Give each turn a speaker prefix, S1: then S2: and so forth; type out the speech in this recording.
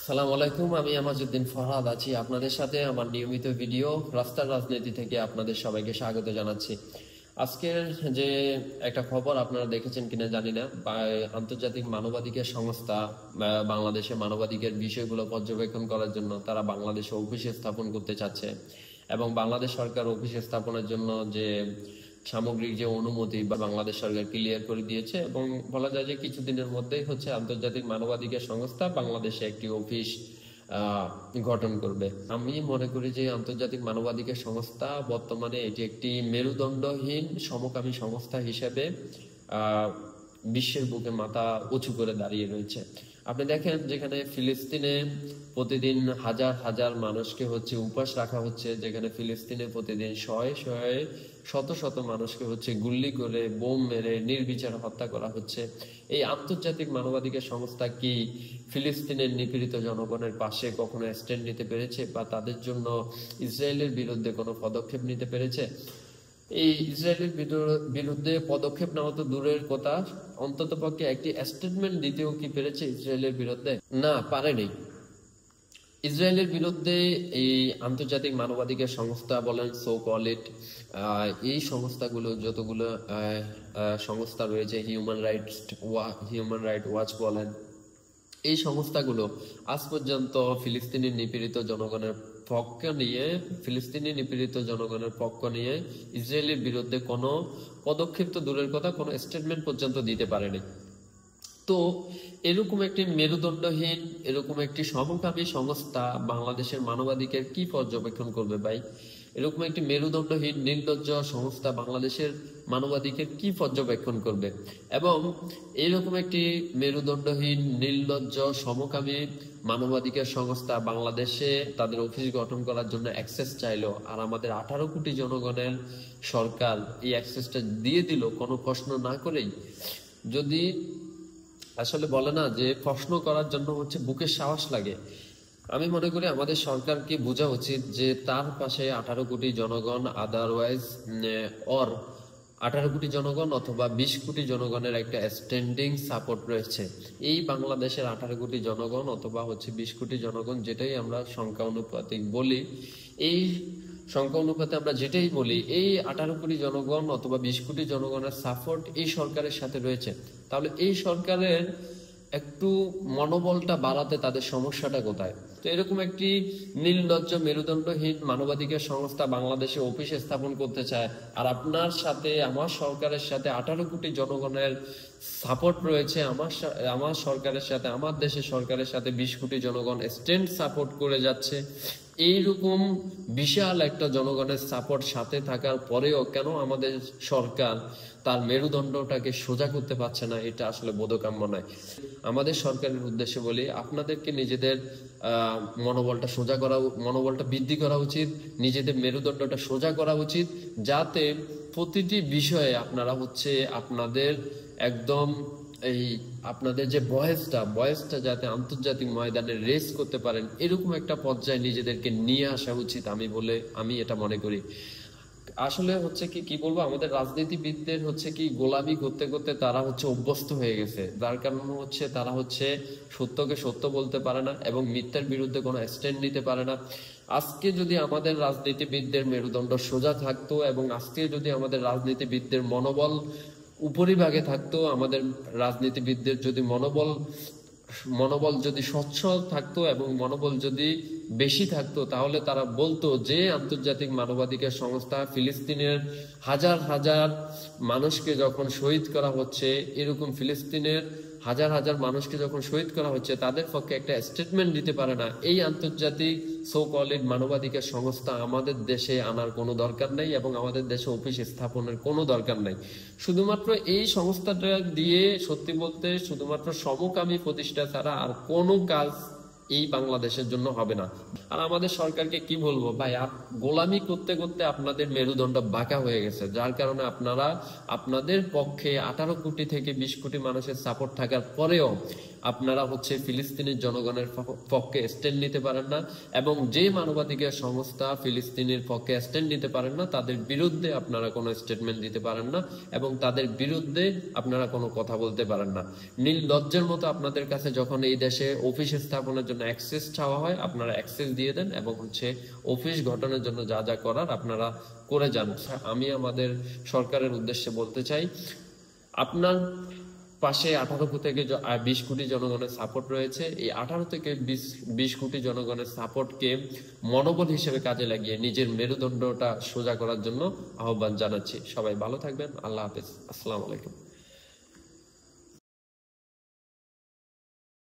S1: সালাম আলাইকুম, আমি আমাজউদ্দিন ফরহাদ আছি আপনাদের সাথে আমার নিয়মিত ভিডিও রাস্তার রাজনীতি থেকে আপনাদের সবাইকে স্বাগত জানাচ্ছি। আজকের যে একটা খবর আপনারা দেখেছেন কিনা জানি না, আন্তর্জাতিক মানবাধিকার সংস্থা বাংলাদেশে মানবাধিকার বিষয়গুলো পর্যবেক্ষণ করার জন্য তারা বাংলাদেশে অফিস স্থাপন করতে চাচ্ছে এবং বাংলাদেশ সরকার অফিস স্থাপনের জন্য যে সামগ্রিক যে অনুমতি বা বাংলাদেশ সরকার ক্লিয়ার করে দিয়েছে এবং বলা যায় যে কিছুদিনের মধ্যেই হচ্ছে আন্তর্জাতিক মানবাধিকার সংস্থা বাংলাদেশে একটি অফিস গঠন করবে। আমি মনে করি যে আন্তর্জাতিক মানবাধিকার সংস্থা বর্তমানে এটি একটি মেরুদণ্ডহীন সমকামী সংস্থা হিসেবে বিশ্বের বুকে মাথা উঁচু করে দাঁড়িয়ে রয়েছে। আপনি দেখেন যেখানে ফিলিস্তিনে প্রতিদিন হাজার হাজার মানুষকে হচ্ছে উপবাস রাখা হচ্ছে, যেখানে ফিলিস্তিনে প্রতিদিন শয়ে শয়ে শত শত মানুষকে হচ্ছে গুল্লি করে বোম মেরে নির্বিচারে হত্যা করা হচ্ছে, এই আন্তর্জাতিক মানবাধিকার সংস্থা কি ফিলিস্তিনের নিপীড়িত জনগণের পাশে কখনো স্ট্যান্ড নিতে পেরেছে বা তাদের জন্য ইসরায়েলের বিরুদ্ধে কোনো পদক্ষেপ নিতে পেরেছে? এই ইসরায়েলের বিরুদ্ধে পদক্ষেপ নেওয়া তো দূরের কথা, অন্তত পক্ষে একটি স্টেটমেন্ট দিতেও কি পেরেছে ইসরায়েলের বিরুদ্ধে? না, পারেনি। ইসরায়েলের বিরুদ্ধে এই আন্তর্জাতিক মানবাধিকার সংস্থা বলেন, সো কল ইট, এই সংস্থাগুলো যতগুলো সংস্থা রয়েছে, হিউম্যান রাইট ওয়াচ বলেন, এই সংস্থাগুলো আজ পর্যন্ত ফিলিস্তিনি নিপীড়িত জনগণের পক্ষ নিয়ে ইসরায়েলের বিরুদ্ধে কোনো পদক্ষেপ তো দূরের কথা, কোনো স্টেটমেন্ট পর্যন্ত দিতে পারেনি। তো এরকম একটি মেরুদণ্ডহীন, এরকম একটি সমকামী সংস্থা বাংলাদেশের মানবাধিকার কি পর্যবেক্ষণ করবে ভাই? এরকম একটি মেরুদণ্ডহীন নির্লজ্জ সংস্থা বাংলাদেশের মানবাধিকার কি পর্যবেক্ষণ করবে? এবং এরকম একটি মেরুদণ্ডহীন নির্লজ্জ সমকামী মানবাধিকার সংস্থা বাংলাদেশে তাদের অফিস গঠন করার জন্য অ্যাক্সেস চাইলো, আর আমাদের 18 কোটি জনগণের সরকার এই অ্যাক্সেসটা দিয়ে দিল কোনো প্রশ্ন না করেই। যদি আসলে বলে না যে প্রশ্ন করার জন্য হচ্ছে বুকের সাহস লাগে, আমি মনে করি আমাদের সরকারকে বোঝা উচিত যে তার পাশে 18 কোটি জনগণ, আদারওয়াইজ 18 কোটি জনগণ অথবা 20 কোটি জনগণের একটা স্ট্যান্ডিং সাপোর্ট রয়েছে। এই বাংলাদেশের 18 কোটি জনগণ অথবা হচ্ছে 20 কোটি জনগণ, যেটাই আমরা সংখ্যা অনুপাতিক বলি, এই সংখ্যা অনুপাতে আমরা যেটাই বলি, এই 18 কোটি জনগণ অথবা 20 কোটি জনগণের সাপোর্ট এই সরকারের সাথে রয়েছে। তাহলে এই সরকারের একটু মনোবলটা বাড়াতে তাদের সমস্যাটা কোথায়? তো এরকম একটি নির্লজ্জ মেরুদণ্ডহীন মানবাধিকার সংস্থা বাংলাদেশে অফিস স্থাপন করতে চায়, আর আপনার সাথে আমার সরকারের সাথে 18 কোটি জনগণের সাপোর্ট রয়েছে, আমার সরকারের সাথে, আমার দেশের সরকারের সাথে 20 কোটি জনগণ স্ট্যান্ড সাপোর্ট করে যাচ্ছে। এইরকম বিশাল একটা জনগণের সাপোর্ট সাথে থাকার পরেও কেন আমাদের সরকার তার মেরুদণ্ডটাকে সোজা করতে পারছে না? এটা আসলে বোধগম্য নয়। আমাদের সরকারের উদ্দেশ্যে বলি, আপনাদেরকে নিজেদের মনোবলটা বৃদ্ধি করা উচিত, নিজেদের মেরুদণ্ডটা সোজা করা উচিত, যাতে প্রতিটি বিষয়ে আপনারা হচ্ছে আপনাদের একদম আপনাদের যে বয়সটা যাতে আন্তর্জাতিক ময়দানে রেস করতে পারেন, এরকম একটা পর্যায়ে নিজেদেরকে নিয়ে আসা উচিত আমি এটা মনে করি। আসলে হচ্ছে কি বলবো, আমাদের রাজনীতিবিদদের হচ্ছে কি গোলামি করতে করতে তারা হচ্ছে অভ্যস্ত হয়ে গেছে, যার কারণে হচ্ছে তারা হচ্ছে সত্যকে সত্য বলতে পারে না এবং মিথ্যার বিরুদ্ধে কোনো স্ট্যান্ড নিতে পারে না। আজকে যদি আমাদের রাজনীতিবিদদের মেরুদণ্ড সোজা থাকতো এবং আজকে যদি আমাদের রাজনীতিবিদদের মনোবল উপরিভাগে থাকতো, আমাদের রাজনীতিবিদদের যদি মনোবল যদি স্বচ্ছ থাকতো এবং মনোবল যদি বেশি থাকতো, তাহলে তারা বলতো যে আন্তর্জাতিক মানবাধিকার সংস্থা ফিলিস্তিনের হাজার হাজার মানুষকে যখন শহীদ করা হচ্ছে, এরকম ফিলিস্তিনের হাজার হাজার মানুষকে যখন শহীদ করা হচ্ছে, তাদের পক্ষে একটা স্টেটমেন্ট দিতে পারে না। এই আন্তর্জাতিক সো কলিড মানবাধিকার সংস্থা আমাদের দেশে আনার কোনো দরকার নেই এবং আমাদের দেশে অফিস স্থাপনের কোনো দরকার নেই। শুধুমাত্র এই সংস্থাটা দিয়ে সত্যি বলতে শুধুমাত্র সমকামী প্রতিষ্ঠা ছাড়া আর কোনো কাজ এই বাংলাদেশের জন্য হবে না। আর আমাদের সরকারকে কি বলবো ভাই, গোলামি করতে করতে আপনাদের মেরুদণ্ড বাঁকা হয়ে গেছে, যার কারণে আপনারা আপনাদের পক্ষে 18 কোটি থেকে 20 কোটি মানুষের সাপোর্ট থাকার পরেও আপনারা হচ্ছে ফিলিস্তিনের জনগণের পক্ষে স্ট্যান্ড নিতে পারেন না, এবং যে মানবাধিকার সংস্থা ফিলিস্তিনের পক্ষে স্ট্যান্ড নিতে পারেন না তাদের বিরুদ্ধে আপনারা কোনো স্টেটমেন্ট দিতে পারেন না, এবং তাদের বিরুদ্ধে আপনারা কোনো কথা বলতে পারেন না। নির্লজ্জের মতো আপনাদের কাছে যখন এই দেশে অফিস স্থাপনের জন্য অ্যাক্সেস চাওয়া হয়, আপনারা অ্যাক্সেস দিয়ে দেন এবং হচ্ছে অফিস গঠনের জন্য যা যা করার আপনারা করে যান। আমি আমাদের সরকারের উদ্দেশ্যে বলতে চাই, আপনার পাশে 18 থেকে 20 কোটি জনগণের সাপোর্ট রয়েছে। এই 18 থেকে 20 কোটি জনগণের সাপোর্টকে মনোবল হিসেবে কাজে লাগিয়ে নিজের মেরুদণ্ডটা সোজা করার জন্য আহ্বান জানাচ্ছি। সবাই ভালো থাকবেন। আল্লাহ হাফেজ। আসসালামু আলাইকুম।